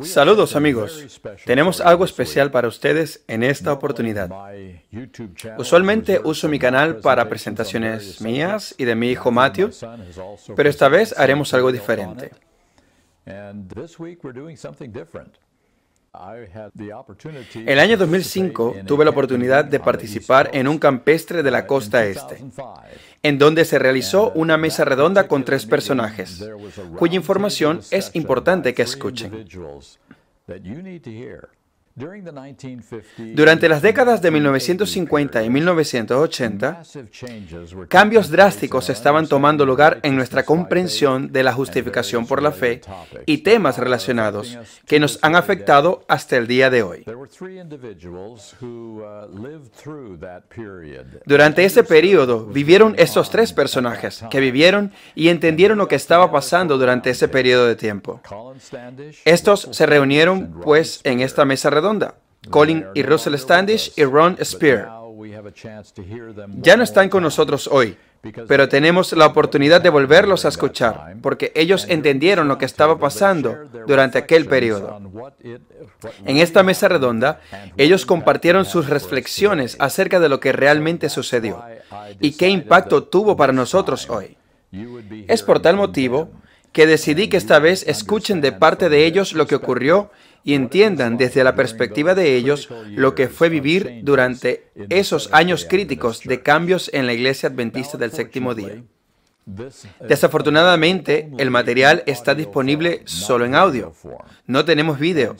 Saludos amigos, tenemos algo especial para ustedes en esta oportunidad. Usualmente uso mi canal para presentaciones mías y de mi hijo Matthew, pero esta vez haremos algo diferente. El año 2005 tuve la oportunidad de participar en un campestre de la costa este, en donde se realizó una mesa redonda con 3 personajes, cuya información es importante que escuchen. Durante las décadas de 1950 y 1980, cambios drásticos estaban tomando lugar en nuestra comprensión de la justificación por la fe y temas relacionados que nos han afectado hasta el día de hoy. Durante ese periodo vivieron estos 3 personajes que vivieron y entendieron lo que estaba pasando durante ese periodo de tiempo. Estos se reunieron pues en esta mesa redonda. Colin y Russell Standish y Ron Spear. Ya no están con nosotros hoy, pero tenemos la oportunidad de volverlos a escuchar, porque ellos entendieron lo que estaba pasando durante aquel periodo. En esta mesa redonda, ellos compartieron sus reflexiones acerca de lo que realmente sucedió y qué impacto tuvo para nosotros hoy. Es por tal motivo que decidí que esta vez escuchen de parte de ellos lo que ocurrió y entiendan desde la perspectiva de ellos lo que fue vivir durante esos años críticos de cambios en la Iglesia Adventista del Séptimo Día. Desafortunadamente, el material está disponible solo en audio. No tenemos vídeo.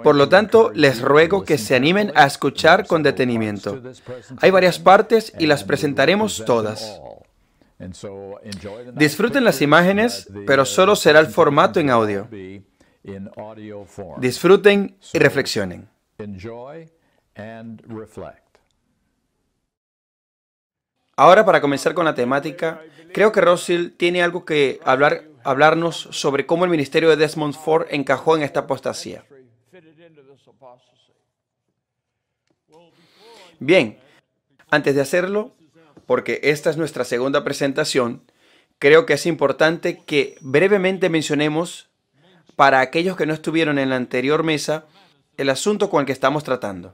Por lo tanto, les ruego que se animen a escuchar con detenimiento. Hay varias partes y las presentaremos todas. Disfruten las imágenes, pero solo será el formato en audio. Disfruten y reflexionen. Ahora, para comenzar con la temática, creo que Russell tiene algo que hablarnos sobre cómo el ministerio de Desmond Ford encajó en esta apostasía. Bien, antes de hacerlo, porque esta es nuestra segunda presentación, creo que es importante que brevemente mencionemos, para aquellos que no estuvieron en la anterior mesa, el asunto con el que estamos tratando.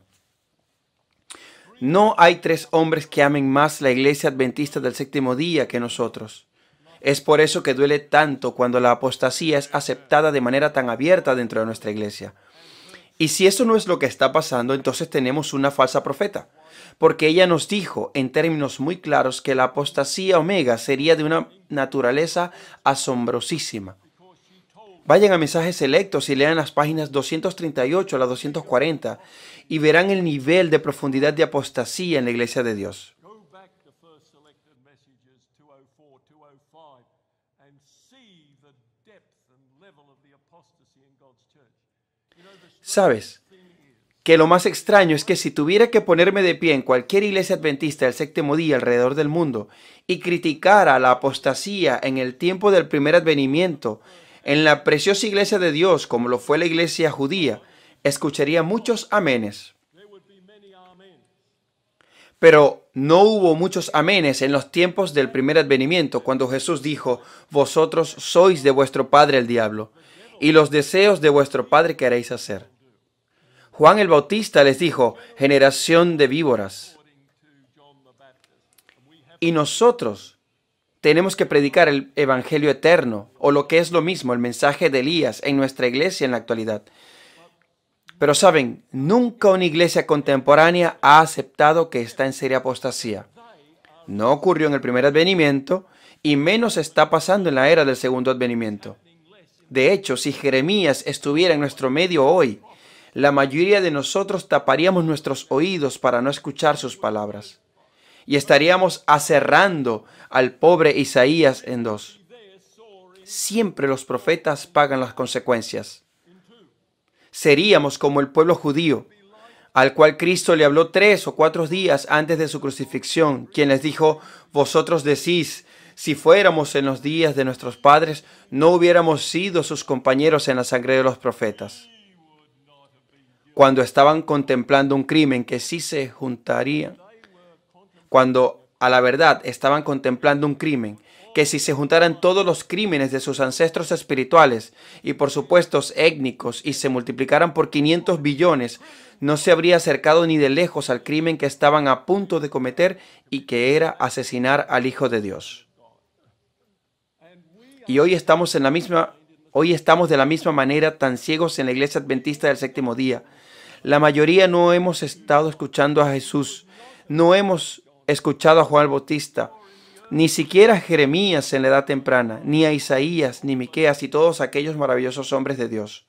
No hay 3 hombres que amen más la Iglesia Adventista del Séptimo Día que nosotros. Es por eso que duele tanto cuando la apostasía es aceptada de manera tan abierta dentro de nuestra iglesia. Y si eso no es lo que está pasando, entonces tenemos una falsa profeta, porque ella nos dijo en términos muy claros que la apostasía omega sería de una naturaleza asombrosísima. Vayan a Mensajes Selectos y lean las páginas 238 a las 240 y verán el nivel de profundidad de apostasía en la Iglesia de Dios. ¿Sabes? Que lo más extraño es que si tuviera que ponerme de pie en cualquier iglesia adventista del séptimo día alrededor del mundo y criticara la apostasía en el tiempo del primer advenimiento, en la preciosa iglesia de Dios, como lo fue la iglesia judía, escucharía muchos amenes. Pero no hubo muchos amenes en los tiempos del primer advenimiento, cuando Jesús dijo: vosotros sois de vuestro padre el diablo, y los deseos de vuestro padre queréis hacer. Juan el Bautista les dijo: generación de víboras. Y nosotros tenemos que predicar el evangelio eterno, o lo que es lo mismo, el mensaje de Elías en nuestra iglesia en la actualidad. Pero saben, nunca una iglesia contemporánea ha aceptado que está en seria apostasía. No ocurrió en el primer advenimiento, y menos está pasando en la era del segundo advenimiento. De hecho, si Jeremías estuviera en nuestro medio hoy, la mayoría de nosotros taparíamos nuestros oídos para no escuchar sus palabras. Y estaríamos aserrando al pobre Isaías en 2. Siempre los profetas pagan las consecuencias. Seríamos como el pueblo judío, al cual Cristo le habló 3 o 4 días antes de su crucifixión, quien les dijo: vosotros decís, si fuéramos en los días de nuestros padres, no hubiéramos sido sus compañeros en la sangre de los profetas. Cuando estaban contemplando un crimen que sí se juntaría, cuando a la verdad estaban contemplando un crimen que si se juntaran todos los crímenes de sus ancestros espirituales y por supuesto étnicos y se multiplicaran por 500 billones, no se habría acercado ni de lejos al crimen que estaban a punto de cometer y que era asesinar al Hijo de Dios. Y hoy estamos de la misma manera tan ciegos en la Iglesia Adventista del Séptimo Día. La mayoría no hemos estado escuchando a Jesús, no hemos escuchado a Juan el Bautista, ni siquiera a Jeremías en la edad temprana, ni a Isaías, ni Miqueas y todos aquellos maravillosos hombres de Dios.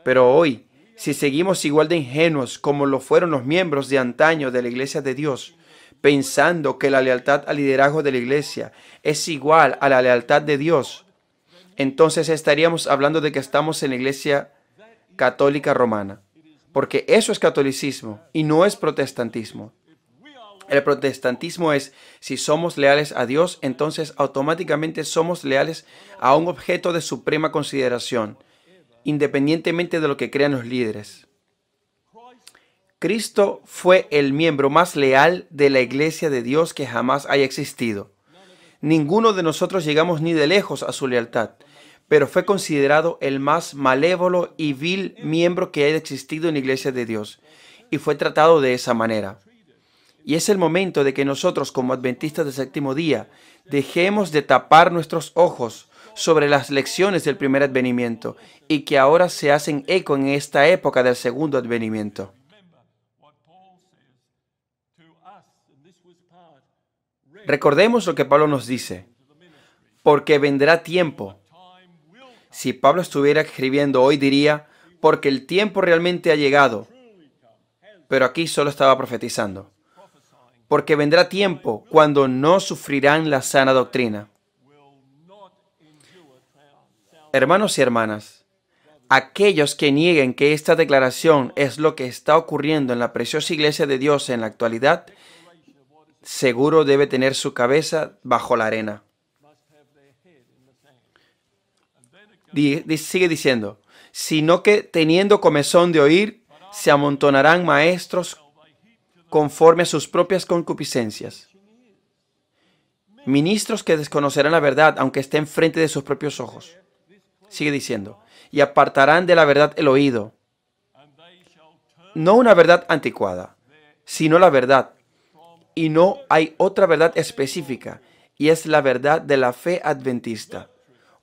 Pero hoy, si seguimos igual de ingenuos como lo fueron los miembros de antaño de la Iglesia de Dios, pensando que la lealtad al liderazgo de la Iglesia es igual a la lealtad de Dios, entonces estaríamos hablando de que estamos en la Iglesia Católica Romana, porque eso es catolicismo y no es protestantismo. El protestantismo es, si somos leales a Dios, entonces automáticamente somos leales a un objeto de suprema consideración, independientemente de lo que crean los líderes. Cristo fue el miembro más leal de la Iglesia de Dios que jamás haya existido. Ninguno de nosotros llegamos ni de lejos a su lealtad, pero fue considerado el más malévolo y vil miembro que haya existido en la Iglesia de Dios, y fue tratado de esa manera. Y es el momento de que nosotros, como adventistas del séptimo día, dejemos de tapar nuestros ojos sobre las lecciones del primer advenimiento y que ahora se hacen eco en esta época del segundo advenimiento. Recordemos lo que Pablo nos dice, porque vendrá tiempo. Si Pablo estuviera escribiendo hoy diría, porque el tiempo realmente ha llegado, pero aquí solo estaba profetizando. Porque vendrá tiempo cuando no sufrirán la sana doctrina. Hermanos y hermanas, aquellos que nieguen que esta declaración es lo que está ocurriendo en la preciosa Iglesia de Dios en la actualidad, seguro debe tener su cabeza bajo la arena. Sigue diciendo, sino que teniendo comezón de oír, se amontonarán maestros conforme a sus propias concupiscencias. Ministros que desconocerán la verdad, aunque estén frente de sus propios ojos. Sigue diciendo, y apartarán de la verdad el oído. No una verdad anticuada, sino la verdad. Y no hay otra verdad específica, y es la verdad de la fe adventista.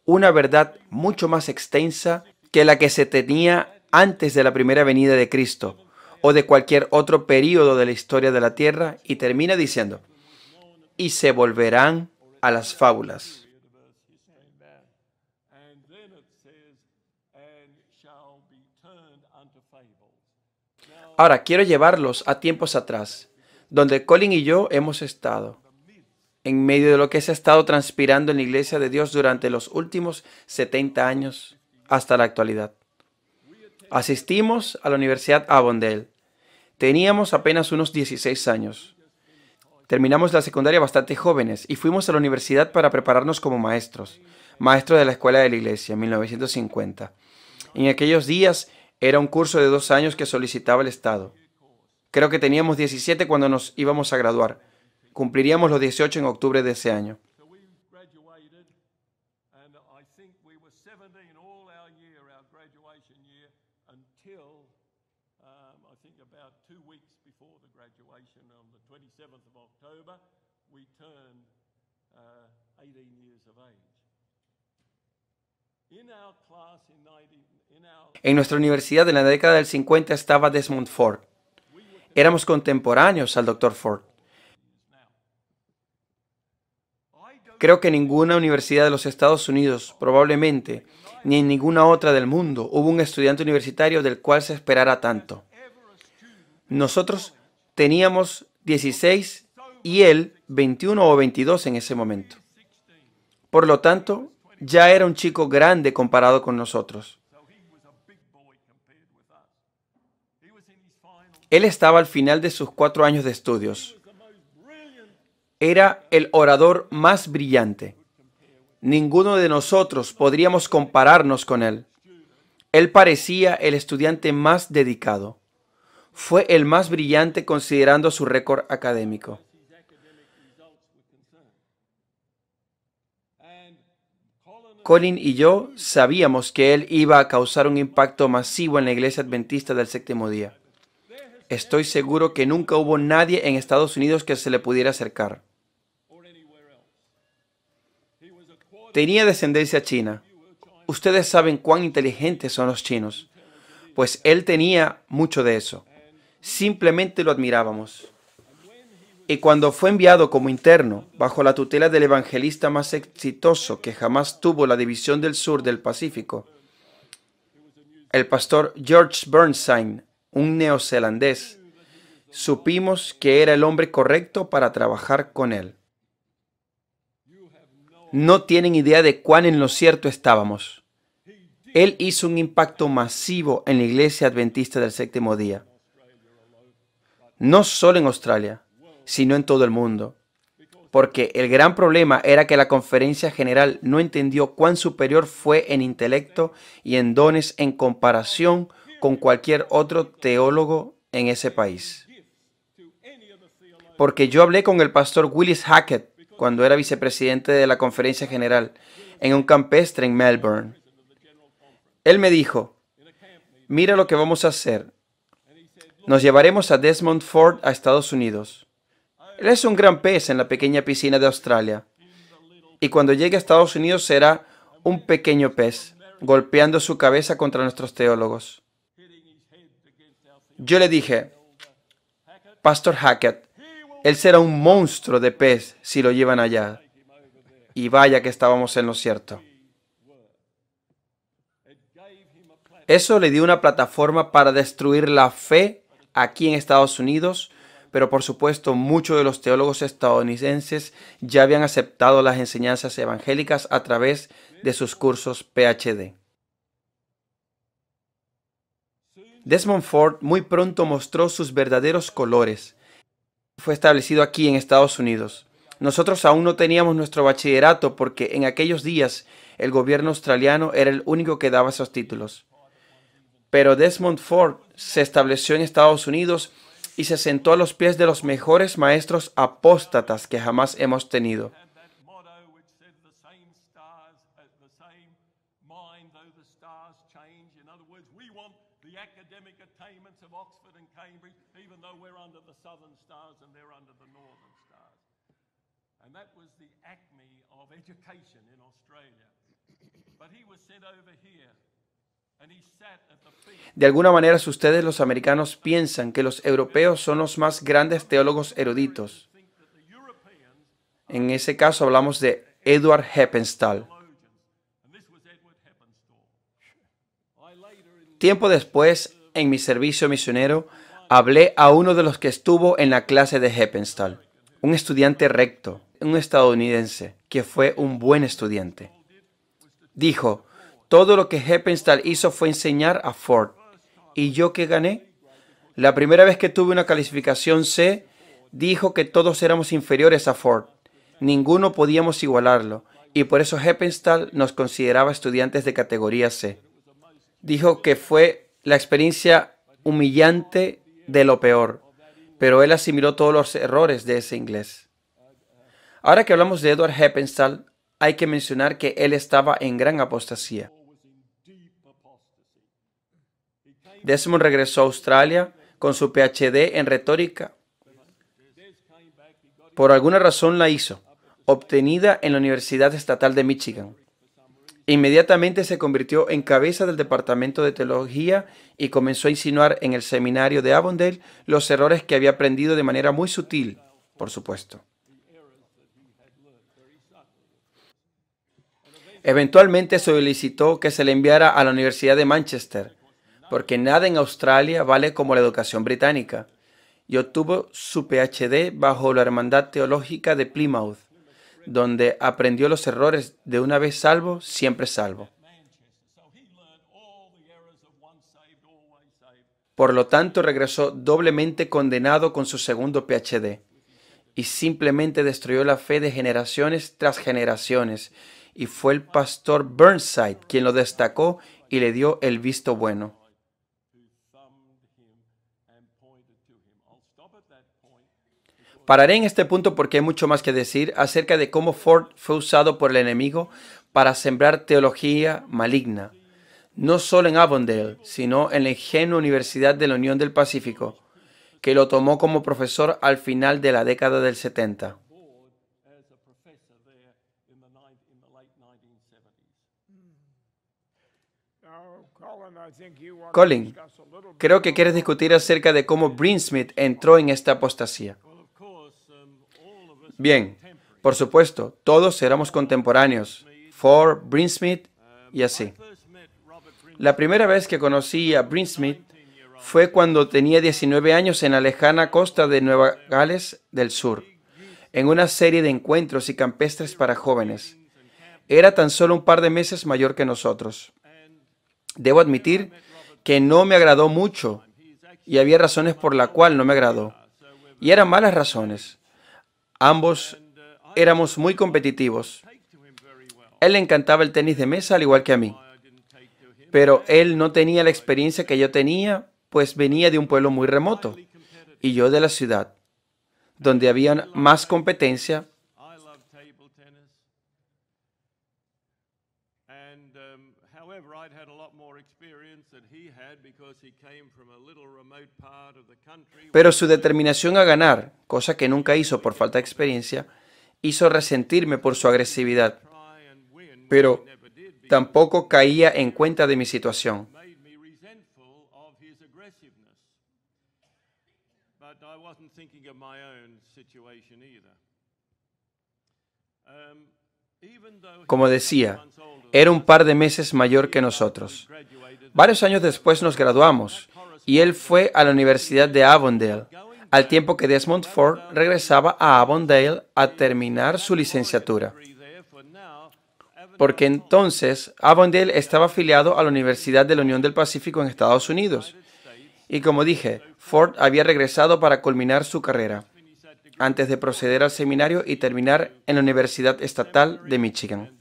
Una verdad mucho más extensa que la que se tenía antes de la primera venida de Cristo, o de cualquier otro período de la historia de la tierra, y termina diciendo, y se volverán a las fábulas. Ahora, quiero llevarlos a tiempos atrás, donde Colin y yo hemos estado, en medio de lo que se ha estado transpirando en la Iglesia de Dios durante los últimos 70 años hasta la actualidad. Asistimos a la Universidad Avondale. Teníamos apenas unos 16 años. Terminamos la secundaria bastante jóvenes y fuimos a la universidad para prepararnos como maestros de la escuela de la iglesia, en 1950. En aquellos días era un curso de 2 años que solicitaba el Estado. Creo que teníamos 17 cuando nos íbamos a graduar. Cumpliríamos los 18 en octubre de ese año. En nuestra universidad en la década del 50 estaba Desmond Ford. Éramos contemporáneos al Dr. Ford. Creo que en ninguna universidad de los Estados Unidos, probablemente, ni en ninguna otra del mundo, hubo un estudiante universitario del cual se esperara tanto. Nosotros teníamos 16 y él 21 o 22 en ese momento. Por lo tanto, ya era un chico grande comparado con nosotros. Él estaba al final de sus 4 años de estudios. Era el orador más brillante. Ninguno de nosotros podríamos compararnos con él. Él parecía el estudiante más dedicado. Fue el más brillante considerando su récord académico. Colin y yo sabíamos que él iba a causar un impacto masivo en la Iglesia Adventista del Séptimo Día. Estoy seguro que nunca hubo nadie en Estados Unidos que se le pudiera acercar. Tenía descendencia china. Ustedes saben cuán inteligentes son los chinos. Pues él tenía mucho de eso. Simplemente lo admirábamos. Y cuando fue enviado como interno, bajo la tutela del evangelista más exitoso que jamás tuvo la división del sur del Pacífico, el pastor George Bernstein, un neozelandés, supimos que era el hombre correcto para trabajar con él. No tienen idea de cuán en lo cierto estábamos. Él hizo un impacto masivo en la Iglesia Adventista del Séptimo Día. No solo en Australia, sino en todo el mundo. Porque el gran problema era que la Conferencia General no entendió cuán superior fue en intelecto y en dones en comparación con cualquier otro teólogo en ese país. Porque yo hablé con el pastor Willis Hackett cuando era vicepresidente de la Conferencia General en un campestre en Melbourne. Él me dijo, mira lo que vamos a hacer. Nos llevaremos a Desmond Ford a Estados Unidos. Él es un gran pez en la pequeña piscina de Australia. Y cuando llegue a Estados Unidos será un pequeño pez, golpeando su cabeza contra nuestros teólogos. Yo le dije, Pastor Hackett, él será un monstruo de pez si lo llevan allá. Y vaya que estábamos en lo cierto. Eso le dio una plataforma para destruir la fe aquí en Estados Unidos, pero por supuesto muchos de los teólogos estadounidenses ya habían aceptado las enseñanzas evangélicas a través de sus cursos PhD. Desmond Ford muy pronto mostró sus verdaderos colores. Fue establecido aquí en Estados Unidos. Nosotros aún no teníamos nuestro bachillerato porque en aquellos días el gobierno australiano era el único que daba esos títulos. Pero Desmond Ford se estableció en Estados Unidos y se sentó a los pies de los mejores maestros apóstatas que jamás hemos tenido. De alguna manera, si ustedes los americanos piensan que los europeos son los más grandes teólogos eruditos, en ese caso hablamos de Edward Heppenstall. Tiempo después, en mi servicio misionero, hablé a uno de los que estuvo en la clase de Heppenstall, un estudiante recto, un estadounidense, que fue un buen estudiante. Dijo, todo lo que Heppenstall hizo fue enseñar a Ford. ¿Y yo qué gané? La primera vez que tuve una calificación C, dijo que todos éramos inferiores a Ford. Ninguno podíamos igualarlo, y por eso Heppenstall nos consideraba estudiantes de categoría C. Dijo que fue la experiencia humillante de lo peor, pero él asimiló todos los errores de ese inglés. Ahora que hablamos de Edward Heppenstall, hay que mencionar que él estaba en gran apostasía. Desmond regresó a Australia con su PhD en retórica. Por alguna razón la hizo, obtenida en la Universidad Estatal de Michigan. Inmediatamente se convirtió en cabeza del departamento de teología y comenzó a insinuar en el seminario de Avondale los errores que había aprendido de manera muy sutil, por supuesto. Eventualmente solicitó que se le enviara a la Universidad de Manchester, porque nada en Australia vale como la educación británica, y obtuvo su PhD bajo la Hermandad Teológica de Plymouth, donde aprendió los errores de una vez salvo, siempre salvo. Por lo tanto, regresó doblemente condenado con su segundo PhD, y simplemente destruyó la fe de generaciones tras generaciones, y fue el pastor Burnside quien lo destacó y le dio el visto bueno. Pararé en este punto porque hay mucho más que decir acerca de cómo Ford fue usado por el enemigo para sembrar teología maligna, no solo en Avondale, sino en la ingenua Universidad de la Unión del Pacífico, que lo tomó como profesor al final de la década del 70. Colin, creo que quieres discutir acerca de cómo Brinsmith entró en esta apostasía. Bien, por supuesto, todos éramos contemporáneos, Ford, Brinsmith y así. La primera vez que conocí a Brinsmith fue cuando tenía 19 años en la lejana costa de Nueva Gales del Sur, en una serie de encuentros y campestres para jóvenes. Era tan solo un par de meses mayor que nosotros. Debo admitir que no me agradó mucho y había razones por las cuales no me agradó. Y eran malas razones. Ambos éramos muy competitivos. Él le encantaba el tenis de mesa al igual que a mí. Pero él no tenía la experiencia que yo tenía, pues venía de un pueblo muy remoto y yo de la ciudad, donde había más competencia. Pero su determinación a ganar, cosa que nunca hizo por falta de experiencia, hizo resentirme por su agresividad. Pero tampoco caía en cuenta de mi situación. Como decía, era un par de meses mayor que nosotros. Varios años después nos graduamos y él fue a la Universidad de Avondale, al tiempo que Desmond Ford regresaba a Avondale a terminar su licenciatura. Porque entonces Avondale estaba afiliado a la Universidad de la Unión del Pacífico en Estados Unidos. Y como dije, Ford había regresado para culminar su carrera, antes de proceder al seminario y terminar en la Universidad Estatal de Michigan.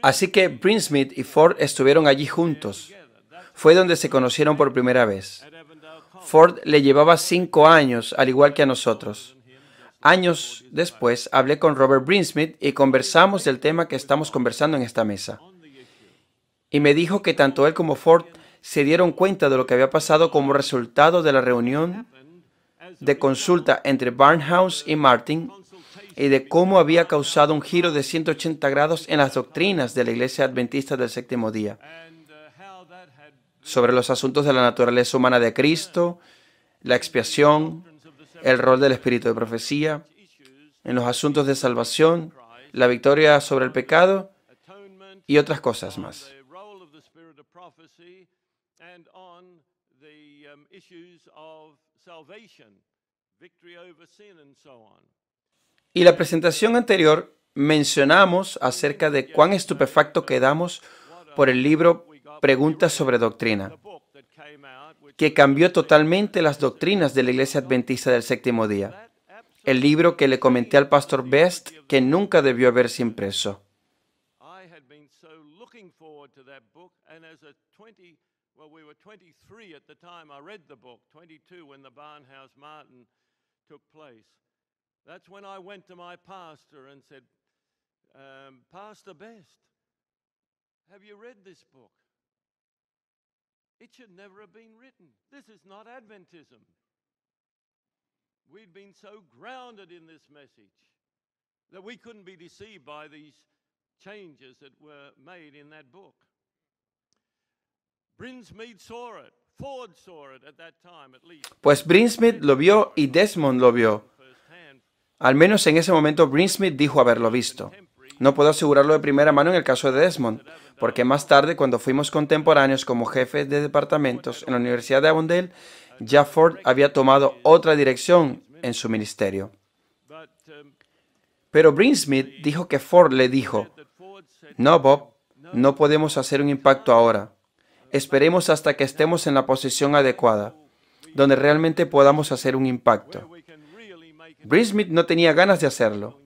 Así que Brinsmith y Ford estuvieron allí juntos. Fue donde se conocieron por primera vez. Ford le llevaba 5 años, al igual que a nosotros. Años después hablé con Robert Brinsmith y conversamos del tema que estamos conversando en esta mesa. Y me dijo que tanto él como Ford se dieron cuenta de lo que había pasado como resultado de la reunión de consulta entre Barnhouse y Martin y de cómo había causado un giro de 180 grados en las doctrinas de la Iglesia Adventista del Séptimo Día sobre los asuntos de la naturaleza humana de Cristo, la expiación, el rol del espíritu de profecía, en los asuntos de salvación, la victoria sobre el pecado y otras cosas más. Y la presentación anterior mencionamos acerca de cuán estupefacto quedamos por el libro Preguntas sobre Doctrina, que cambió totalmente las doctrinas de la Iglesia Adventista del Séptimo Día. El libro que le comenté al pastor Best que nunca debió haberse impreso. That's when I went to my pastor and said, Pastor Best, have you read this book? It should never have been written. This is not Adventism. We'd been so grounded in this message that we couldn't be deceived by these changes that were made in that book. Brinsmith saw it. Ford saw it at that time, at least. Pues Brinsmith lo vio y Desmond lo vio. Al menos en ese momento Brinsmith dijo haberlo visto. No puedo asegurarlo de primera mano en el caso de Desmond, porque más tarde, cuando fuimos contemporáneos como jefes de departamentos en la Universidad de Avondale, ya Ford había tomado otra dirección en su ministerio. Pero Brinsmith dijo que Ford le dijo, no, Bob, no podemos hacer un impacto ahora. Esperemos hasta que estemos en la posición adecuada, donde realmente podamos hacer un impacto. Brinsmith no tenía ganas de hacerlo,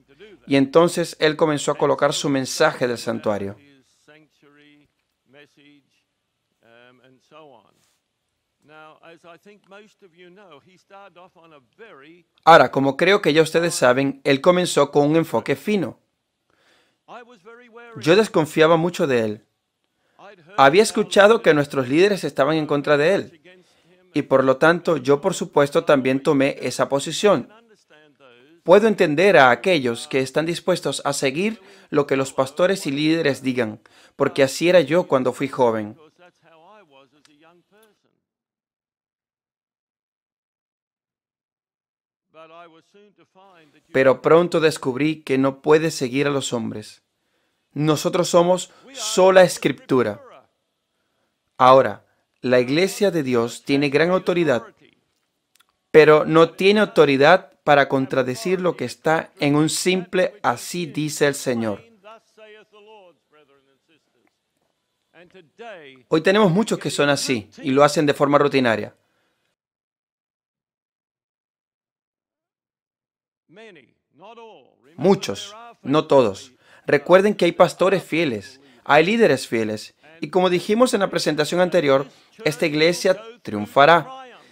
y entonces él comenzó a colocar su mensaje del santuario. Ahora, como creo que ya ustedes saben, él comenzó con un enfoque fino. Yo desconfiaba mucho de él. Había escuchado que nuestros líderes estaban en contra de él. Y por lo tanto, yo por supuesto también tomé esa posición. Puedo entender a aquellos que están dispuestos a seguir lo que los pastores y líderes digan, porque así era yo cuando fui joven. Pero pronto descubrí que no puedes seguir a los hombres. Nosotros somos sola escritura. Ahora, la Iglesia de Dios tiene gran autoridad, pero no tiene autoridad para contradecir lo que está en un simple "así dice el Señor". Hoy tenemos muchos que son así y lo hacen de forma rutinaria. Muchos, no todos. Recuerden que hay pastores fieles, hay líderes fieles, y como dijimos en la presentación anterior, esta iglesia triunfará.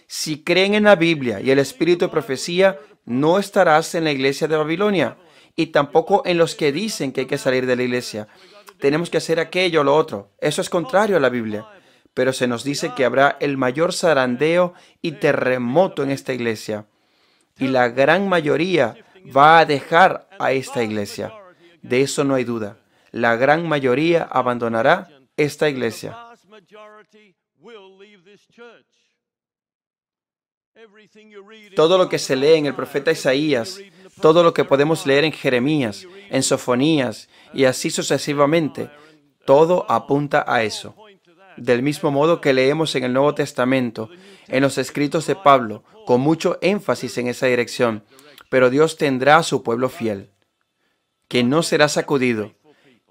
Si creen en la Biblia y el espíritu de profecía, no estarás en la iglesia de Babilonia, y tampoco en los que dicen que hay que salir de la iglesia. Tenemos que hacer aquello o lo otro. Eso es contrario a la Biblia. Pero se nos dice que habrá el mayor zarandeo y terremoto en esta iglesia. Y la gran mayoría va a dejar a esta iglesia. De eso no hay duda. La gran mayoría abandonará esta iglesia. Todo lo que se lee en el profeta Isaías, todo lo que podemos leer en Jeremías, en Sofonías y así sucesivamente, todo apunta a eso. Del mismo modo que leemos en el Nuevo Testamento, en los escritos de Pablo, con mucho énfasis en esa dirección, pero Dios tendrá a su pueblo fiel, que no será sacudido.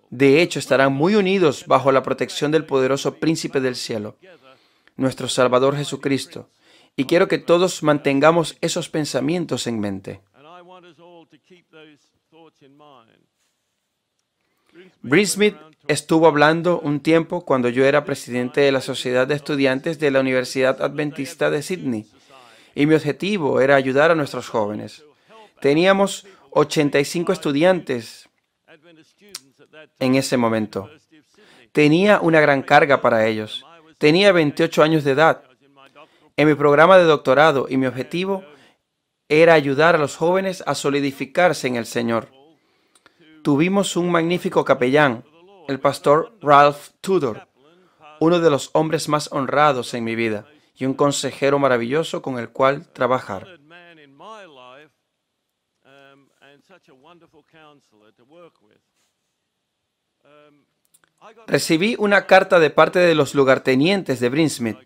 De hecho, estarán muy unidos bajo la protección del poderoso Príncipe del cielo, nuestro Salvador Jesucristo. Y quiero que todos mantengamos esos pensamientos en mente. Brin Smith estuvo hablando un tiempo cuando yo era presidente de la Sociedad de Estudiantes de la Universidad Adventista de Sydney, y mi objetivo era ayudar a nuestros jóvenes. Teníamos 85 estudiantes en ese momento. Tenía una gran carga para ellos. Tenía 28 años de edad. En mi programa de doctorado y mi objetivo era ayudar a los jóvenes a solidificarse en el Señor. Tuvimos un magnífico capellán, el pastor Ralph Tudor, uno de los hombres más honrados en mi vida, y un consejero maravilloso con el cual trabajar. Recibí una carta de parte de los lugartenientes de Brin Smith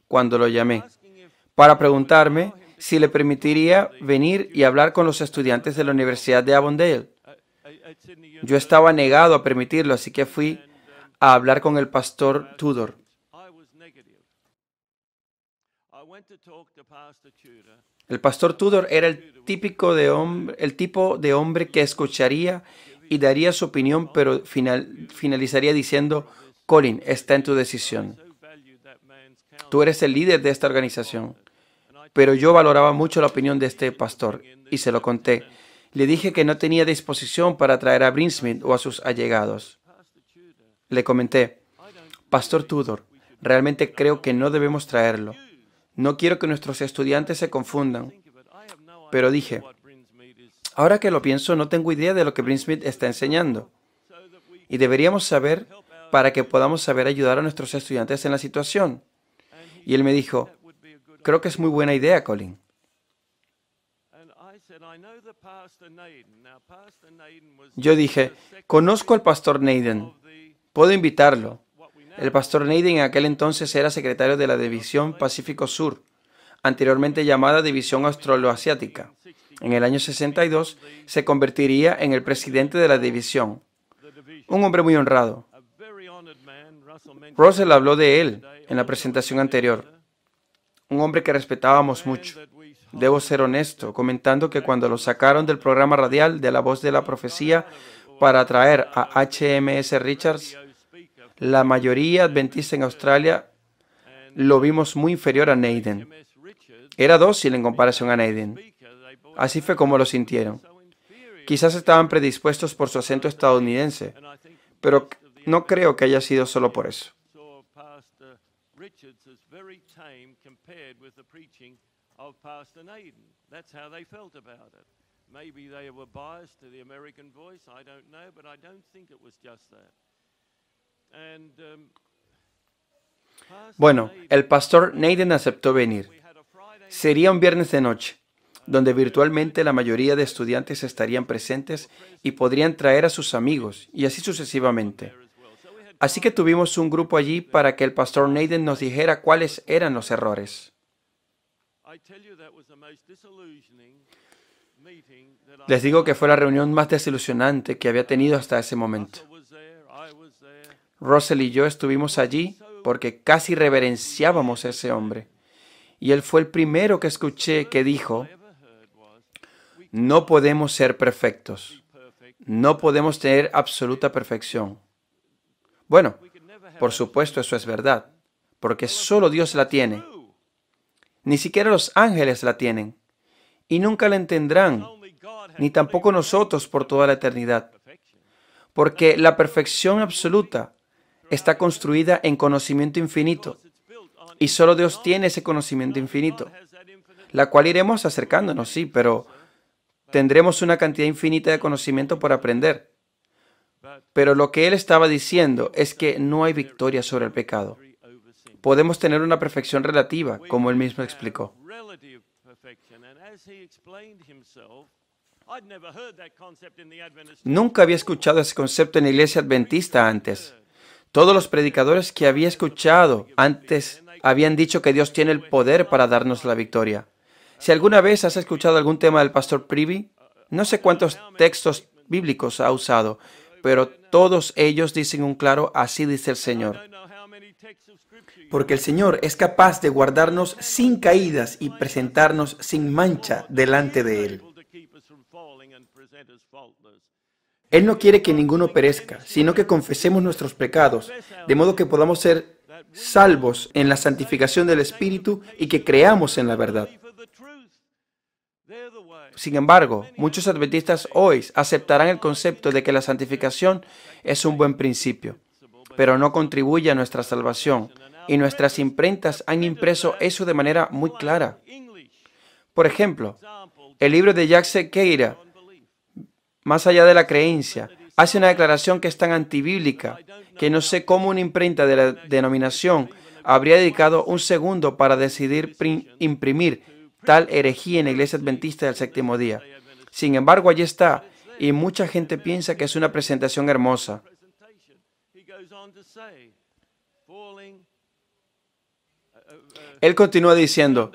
cuando lo llamé, para preguntarme si le permitiría venir y hablar con los estudiantes de la Universidad de Avondale. Yo estaba negado a permitirlo, así que fui a hablar con el pastor Tudor. El pastor Tudor era el tipo de hombre que escucharía y daría su opinión, pero finalizaría diciendo: Colin, está en tu decisión. Tú eres el líder de esta organización. Pero yo valoraba mucho la opinión de este pastor y se lo conté. Le dije que no tenía disposición para traer a Brin Smith o a sus allegados. Le comenté: Pastor Tudor, realmente creo que no debemos traerlo. No quiero que nuestros estudiantes se confundan. Pero dije: ahora que lo pienso, no tengo idea de lo que Brin Smith está enseñando. Y deberíamos saber para que podamos saber ayudar a nuestros estudiantes en la situación. Y él me dijo: creo que es muy buena idea, Colin. Yo dije: conozco al pastor Naden. Puedo invitarlo. El pastor Naden en aquel entonces era secretario de la División Pacífico Sur, anteriormente llamada División Australoasiática. En el año 62 se convertiría en el presidente de la división. Un hombre muy honrado. Russell habló de él en la presentación anterior. Un hombre que respetábamos mucho. Debo ser honesto, comentando que cuando lo sacaron del programa radial de La Voz de la Profecía para traer a HMS Richards, la mayoría adventista en Australia lo vimos muy inferior a Nathan. Era dócil en comparación a Nathan. Así fue como lo sintieron. Quizás estaban predispuestos por su acento estadounidense, pero no creo que haya sido solo por eso. Bueno, el pastor Nathan aceptó venir. Sería un viernes de noche, donde virtualmente la mayoría de estudiantes estarían presentes y podrían traer a sus amigos, y así sucesivamente. Así que tuvimos un grupo allí para que el pastor Nathan nos dijera cuáles eran los errores. Les digo que fue la reunión más desilusionante que había tenido hasta ese momento. Russell y yo estuvimos allí porque casi reverenciábamos a ese hombre. Y él fue el primero que escuché que dijo: no podemos ser perfectos. No podemos tener absoluta perfección. Bueno, por supuesto eso es verdad, porque solo Dios la tiene. Ni siquiera los ángeles la tienen. Y nunca la tendrán, ni tampoco nosotros por toda la eternidad. Porque la perfección absoluta está construida en conocimiento infinito. Y solo Dios tiene ese conocimiento infinito, la cual iremos acercándonos, sí, pero tendremos una cantidad infinita de conocimiento por aprender. Pero lo que él estaba diciendo es que no hay victoria sobre el pecado. Podemos tener una perfección relativa, como él mismo explicó. Nunca había escuchado ese concepto en la iglesia adventista antes. Todos los predicadores que había escuchado antes habían dicho que Dios tiene el poder para darnos la victoria. Si alguna vez has escuchado algún tema del pastor Privy, no sé cuántos textos bíblicos ha usado, pero todos ellos dicen un claro: así dice el Señor. Porque el Señor es capaz de guardarnos sin caídas y presentarnos sin mancha delante de Él. Él no quiere que ninguno perezca, sino que confesemos nuestros pecados, de modo que podamos ser salvos en la santificación del Espíritu y que creamos en la verdad. Sin embargo, muchos adventistas hoy aceptarán el concepto de que la santificación es un buen principio, pero no contribuye a nuestra salvación, y nuestras imprentas han impreso eso de manera muy clara. Por ejemplo, el libro de Jack Sequeira, Más allá de la creencia, hace una declaración que es tan antibíblica que no sé cómo una imprenta de la denominación habría dedicado un segundo para decidir imprimir tal herejía en la iglesia adventista del séptimo día. Sin embargo, allí está, y mucha gente piensa que es una presentación hermosa. Él continúa diciendo: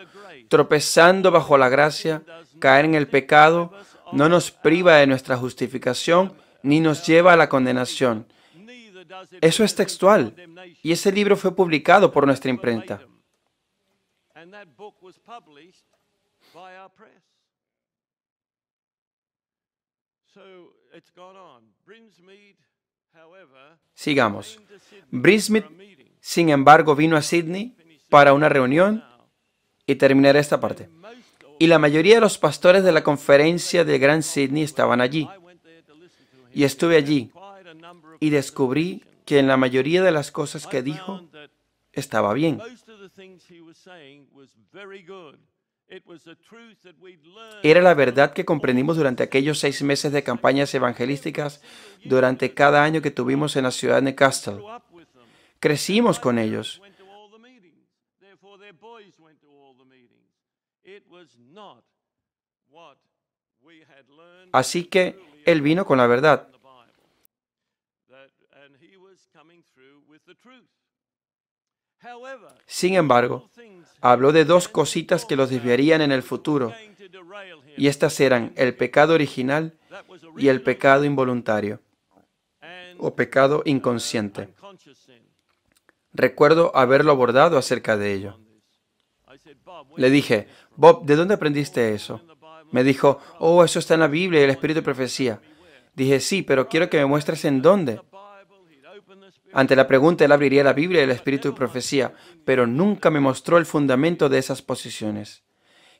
tropezando bajo la gracia, caer en el pecado no nos priva de nuestra justificación ni nos lleva a la condenación. Eso es textual, y ese libro fue publicado por nuestra imprenta. Sigamos. Brinsmith, sin embargo, vino a Sydney para una reunión, y terminaré esta parte. Y la mayoría de los pastores de la conferencia de Gran Sydney estaban allí. Y estuve allí y descubrí que en la mayoría de las cosas que dijo estaba bien. Era la verdad que comprendimos durante aquellos 6 meses de campañas evangelísticas durante cada año que tuvimos en la ciudad de Newcastle. Crecimos con ellos. Así que él vino con la verdad. Sin embargo, habló de 2 cositas que los desviarían en el futuro, y estas eran el pecado original y el pecado involuntario, o pecado inconsciente. Recuerdo haberlo abordado acerca de ello. Le dije: Bob, ¿de dónde aprendiste eso? Me dijo: oh, eso está en la Biblia y el Espíritu de Profecía. Dije: sí, pero quiero que me muestres en dónde. Ante la pregunta, él abriría la Biblia y el Espíritu de profecía, pero nunca me mostró el fundamento de esas posiciones,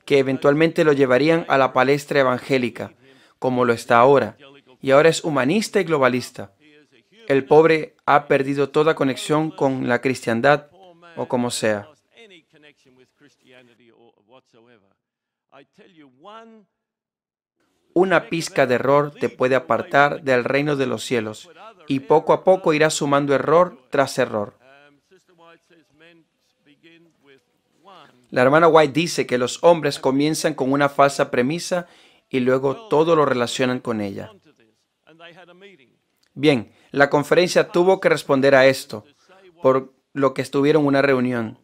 que eventualmente lo llevarían a la palestra evangélica, como lo está ahora, y ahora es humanista y globalista. El pobre ha perdido toda conexión con la cristiandad, o como sea. Una pizca de error te puede apartar del reino de los cielos, y poco a poco irás sumando error tras error. La hermana White dice que los hombres comienzan con una falsa premisa y luego todo lo relacionan con ella. Bien, la conferencia tuvo que responder a esto, por lo que estuvieron en una reunión.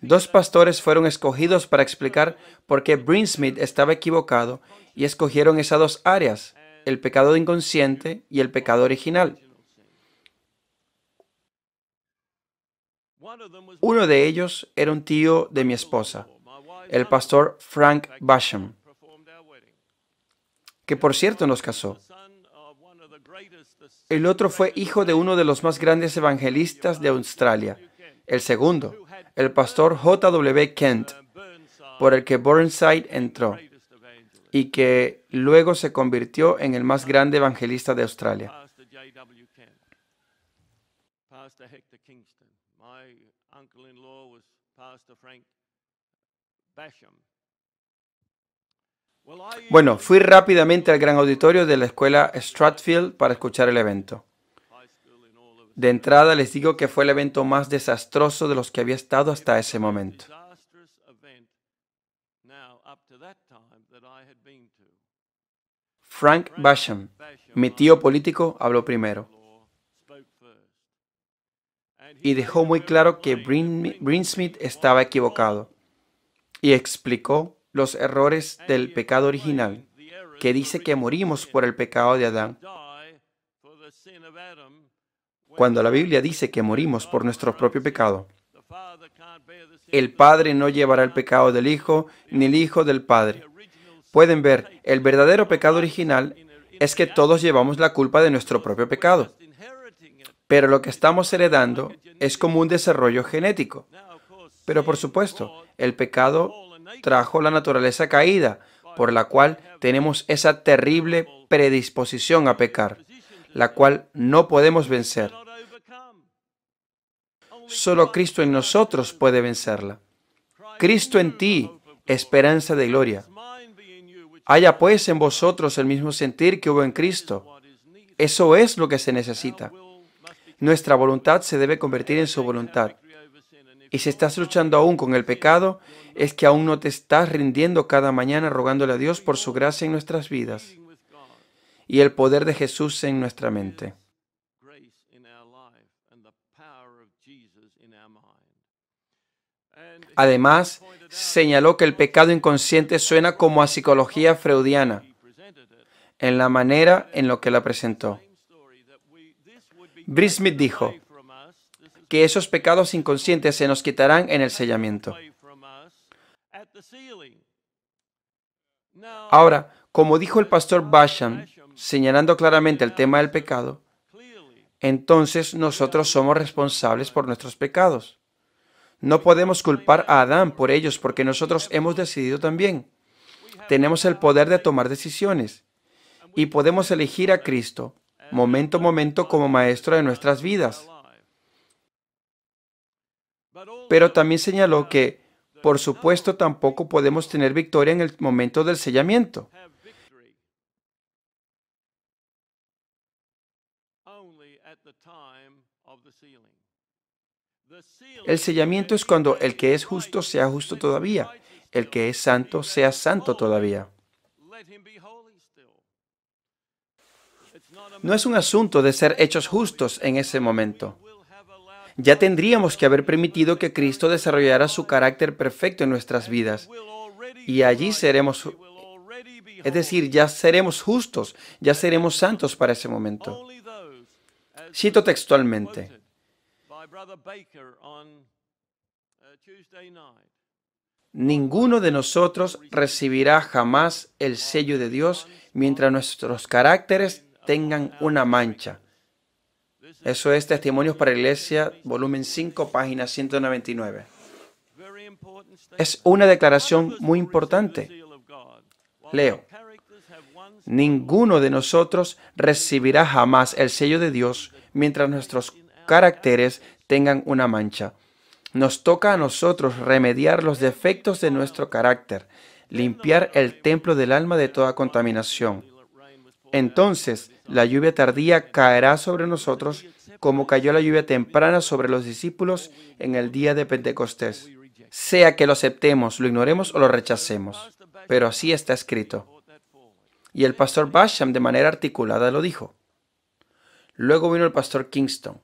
2 pastores fueron escogidos para explicar por qué Brinsmith estaba equivocado y escogieron esas 2 áreas, el pecado inconsciente y el pecado original. Uno de ellos era un tío de mi esposa, el pastor Frank Basham, que por cierto nos casó. El otro fue hijo de uno de los más grandes evangelistas de Australia. El segundo, el pastor J.W. Kent, por el que Burnside entró, y que luego se convirtió en el más grande evangelista de Australia. Bueno, fui rápidamente al gran auditorio de la escuela Stratfield para escuchar el evento. De entrada les digo que fue el evento más desastroso de los que había estado hasta ese momento. Frank Basham, mi tío político, habló primero y dejó muy claro que Brinsmith estaba equivocado y explicó los errores del pecado original, que dice que morimos por el pecado de Adán. Cuando la Biblia dice que morimos por nuestro propio pecado, el Padre no llevará el pecado del Hijo, ni el Hijo del Padre. Pueden ver, el verdadero pecado original es que todos llevamos la culpa de nuestro propio pecado. Pero lo que estamos heredando es como un desarrollo genético. Pero por supuesto, el pecado trajo la naturaleza caída, por la cual tenemos esa terrible predisposición a pecar, la cual no podemos vencer. Solo Cristo en nosotros puede vencerla. Cristo en ti, esperanza de gloria. Haya pues en vosotros el mismo sentir que hubo en Cristo. Eso es lo que se necesita. Nuestra voluntad se debe convertir en su voluntad. Y si estás luchando aún con el pecado, es que aún no te estás rindiendo cada mañana rogándole a Dios por su gracia en nuestras vidas y el poder de Jesús en nuestra mente. Además, señaló que el pecado inconsciente suena como a psicología freudiana, en la manera en la que la presentó. Brinsmith dijo que esos pecados inconscientes se nos quitarán en el sellamiento. Ahora, como dijo el pastor Basham, señalando claramente el tema del pecado, entonces nosotros somos responsables por nuestros pecados. No podemos culpar a Adán por ellos porque nosotros hemos decidido también. Tenemos el poder de tomar decisiones y podemos elegir a Cristo momento a momento como maestro de nuestras vidas. Pero también señaló que, por supuesto, tampoco podemos tener victoria en el momento del sellamiento. El sellamiento es cuando el que es justo sea justo todavía, el que es santo sea santo todavía. No es un asunto de ser hechos justos en ese momento. Ya tendríamos que haber permitido que Cristo desarrollara su carácter perfecto en nuestras vidas. Y allí seremos, es decir, ya seremos justos, ya seremos santos para ese momento. Cito textualmente. Ninguno de nosotros recibirá jamás el sello de Dios mientras nuestros caracteres tengan una mancha. Eso es Testimonios para la Iglesia, volumen 5, página 199. Es una declaración muy importante. Leo: ninguno de nosotros recibirá jamás el sello de Dios mientras nuestros caracteres tengan una mancha. Nos toca a nosotros remediar los defectos de nuestro carácter, limpiar el templo del alma de toda contaminación. Entonces, la lluvia tardía caerá sobre nosotros como cayó la lluvia temprana sobre los discípulos en el día de Pentecostés. Sea que lo aceptemos, lo ignoremos o lo rechacemos. Pero así está escrito. Y el pastor Basham de manera articulada lo dijo. Luego vino el pastor Kingston.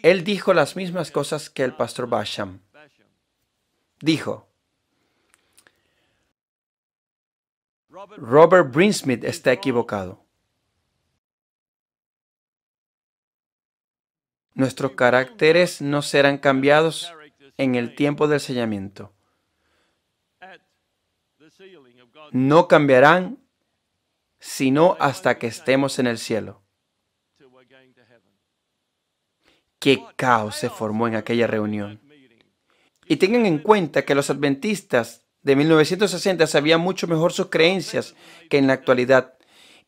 Él dijo las mismas cosas que el pastor Basham. Dijo: Robert Brinsmith está equivocado. Nuestros caracteres no serán cambiados en el tiempo del sellamiento. No cambiarán sino hasta que estemos en el cielo. ¡Qué caos se formó en aquella reunión! Y tengan en cuenta que los adventistas de 1960 sabían mucho mejor sus creencias que en la actualidad.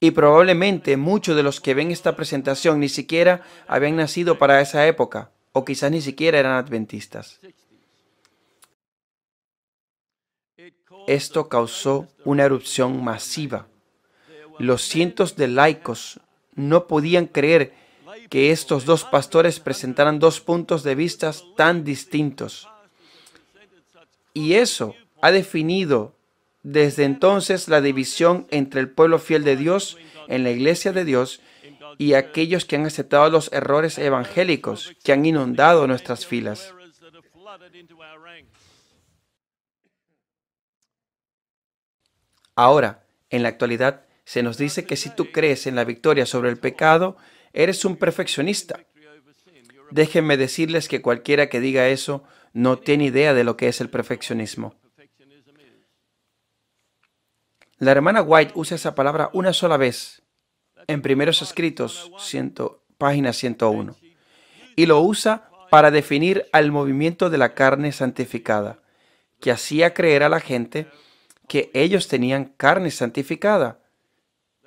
Y probablemente muchos de los que ven esta presentación ni siquiera habían nacido para esa época, o quizás ni siquiera eran adventistas. Esto causó una erupción masiva. Los cientos de laicos no podían creer que estos dos pastores presentaran dos puntos de vista tan distintos. Y eso ha definido desde entonces la división entre el pueblo fiel de Dios en la iglesia de Dios y aquellos que han aceptado los errores evangélicos que han inundado nuestras filas. Ahora, en la actualidad, se nos dice que si tú crees en la victoria sobre el pecado, eres un perfeccionista. Déjenme decirles que cualquiera que diga eso no tiene idea de lo que es el perfeccionismo. La hermana White usa esa palabra una sola vez en Primeros Escritos, página 101, y lo usa para definir al movimiento de la carne santificada, que hacía creer a la gente que ellos tenían carne santificada.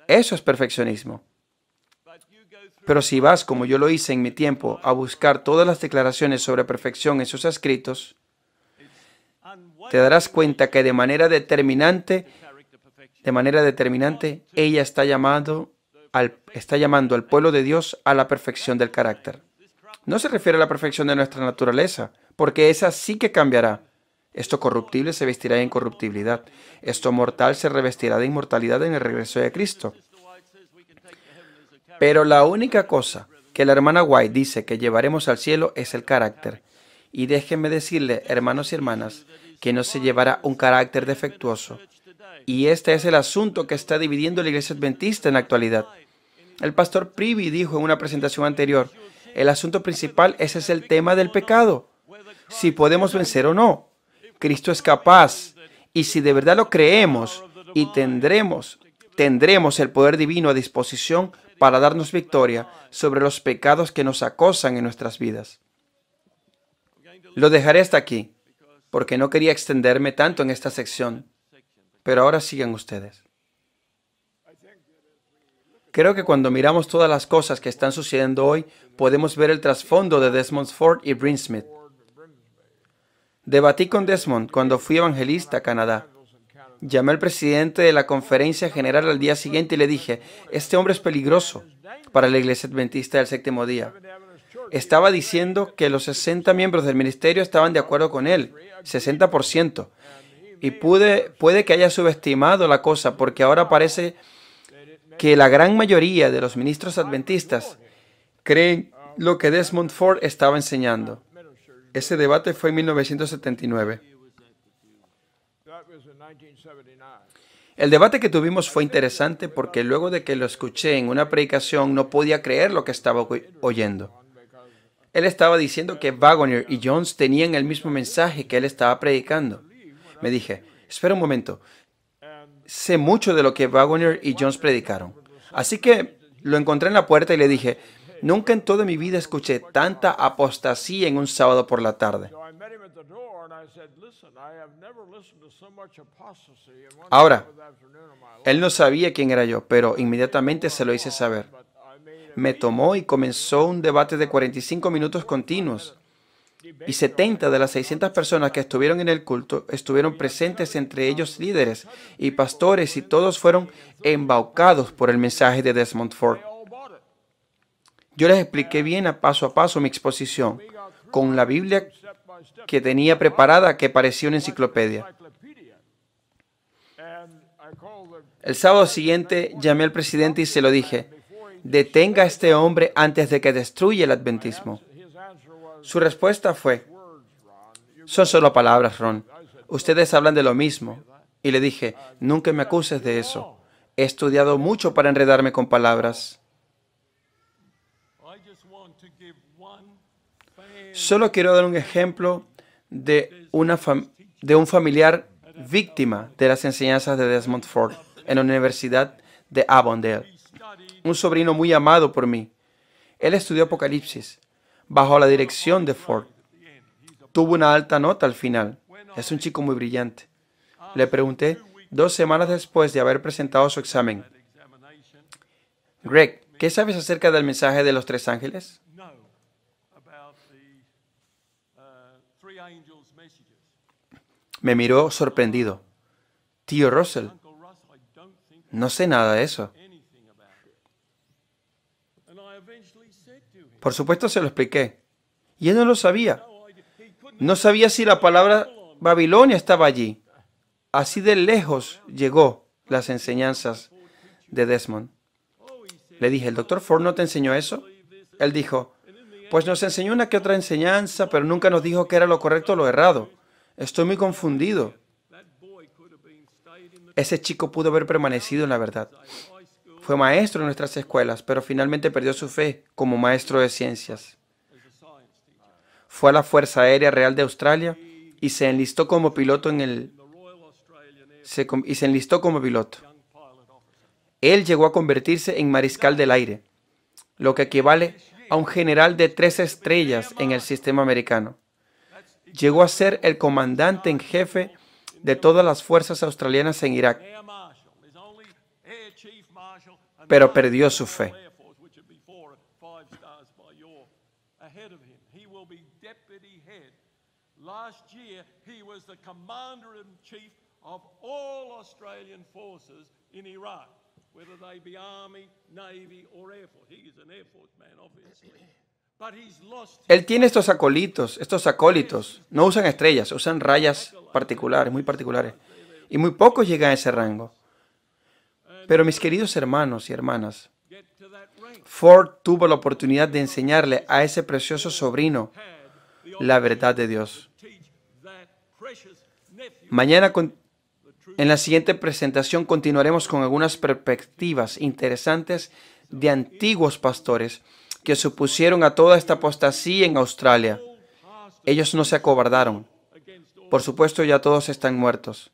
Eso es perfeccionismo. Pero si vas, como yo lo hice en mi tiempo, a buscar todas las declaraciones sobre perfección en sus escritos, te darás cuenta que de manera determinante, ella está llamando al pueblo de Dios a la perfección del carácter. No se refiere a la perfección de nuestra naturaleza, porque esa sí que cambiará. Esto corruptible se vestirá de incorruptibilidad. Esto mortal se revestirá de inmortalidad en el regreso de Cristo. Pero la única cosa que la hermana White dice que llevaremos al cielo es el carácter. Y déjenme decirle, hermanos y hermanas, que no se llevará un carácter defectuoso. Y este es el asunto que está dividiendo la iglesia adventista en la actualidad. El pastor Privy dijo en una presentación anterior, el asunto principal ese es el tema del pecado. Si podemos vencer o no. Cristo es capaz. Y si de verdad lo creemos y tendremos el poder divino a disposición para darnos victoria sobre los pecados que nos acosan en nuestras vidas. Lo dejaré hasta aquí, porque no quería extenderme tanto en esta sección. Pero ahora sigan ustedes. Creo que cuando miramos todas las cosas que están sucediendo hoy, podemos ver el trasfondo de Desmond Ford y Brinsmith. Debatí con Desmond cuando fui evangelista a Canadá. Llamé al presidente de la conferencia general al día siguiente y le dije, este hombre es peligroso para la iglesia adventista del séptimo día. Estaba diciendo que los 60 miembros del ministerio estaban de acuerdo con él, 60%. Y puede que haya subestimado la cosa porque ahora parece que la gran mayoría de los ministros adventistas creen lo que Desmond Ford estaba enseñando. Ese debate fue en 1979. El debate que tuvimos fue interesante porque luego de que lo escuché en una predicación no podía creer lo que estaba oyendo. Él estaba diciendo que Waggoner y Jones tenían el mismo mensaje que él estaba predicando. Me dije, espera un momento, sé mucho de lo que Waggoner y Jones predicaron. Así que lo encontré en la puerta y le dije, Nunca en toda mi vida escuché tanta apostasía en un sábado por la tarde. Ahora, él no sabía quién era yo, pero inmediatamente se lo hice saber. Me tomó y comenzó un debate de 45 minutos continuos. Y 70 de las 600 personas que estuvieron en el culto estuvieron presentes, entre ellos líderes y pastores, y todos fueron embaucados por el mensaje de Desmond Ford. Yo les expliqué bien a paso mi exposición, con la Biblia que tenía preparada que parecía una enciclopedia. El sábado siguiente llamé al presidente y se lo dije: detenga a este hombre antes de que destruya el adventismo. Su respuesta fue: son solo palabras, Ron. Ustedes hablan de lo mismo. Y le dije: nunca me acuses de eso. He estudiado mucho para enredarme con palabras. Solo quiero dar un ejemplo de un familiar víctima de las enseñanzas de Desmond Ford en la Universidad de Avondale. Un sobrino muy amado por mí. Él estudió Apocalipsis bajo la dirección de Ford. Tuvo una alta nota al final. Es un chico muy brillante. Le pregunté 2 semanas después de haber presentado su examen: Greg, ¿qué sabes acerca del mensaje de los 3 ángeles? Me miró sorprendido. Tío Russell, no sé nada de eso. Por supuesto se lo expliqué. Y él no lo sabía. No sabía si la palabra Babilonia estaba allí. Así de lejos llegó las enseñanzas de Desmond. Le dije: ¿el doctor Ford no te enseñó eso? Él dijo: pues nos enseñó una que otra enseñanza, pero nunca nos dijo qué era lo correcto o lo errado. Estoy muy confundido. Ese chico pudo haber permanecido en la verdad. Fue maestro en nuestras escuelas, pero finalmente perdió su fe como maestro de ciencias. Fue a la Fuerza Aérea Real de Australia y se enlistó como piloto Él llegó a convertirse en mariscal del aire, lo que equivale a un general de 3 estrellas en el sistema americano. Llegó a ser el comandante en jefe de todas las fuerzas australianas en Irak, pero perdió su fe. Él tiene estos acólitos. No usan estrellas, usan rayas particulares, muy particulares. Y muy pocos llegan a ese rango. Pero mis queridos hermanos y hermanas, Ford tuvo la oportunidad de enseñarle a ese precioso sobrino la verdad de Dios. Mañana, en la siguiente presentación, continuaremos con algunas perspectivas interesantes de antiguos pastores que se opusieron a toda esta apostasía en Australia. Ellos no se acobardaron. Por supuesto, ya todos están muertos,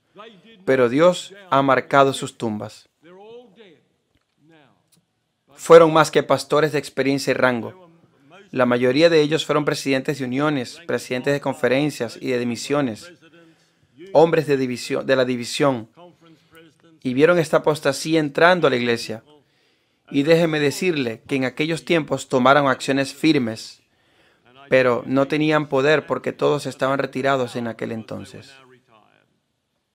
pero Dios ha marcado sus tumbas. Fueron más que pastores de experiencia y rango. La mayoría de ellos fueron presidentes de uniones, presidentes de conferencias y de misiones, hombres de la división, y vieron esta apostasía entrando a la iglesia. Y déjeme decirle que en aquellos tiempos tomaron acciones firmes, pero no tenían poder porque todos estaban retirados en aquel entonces.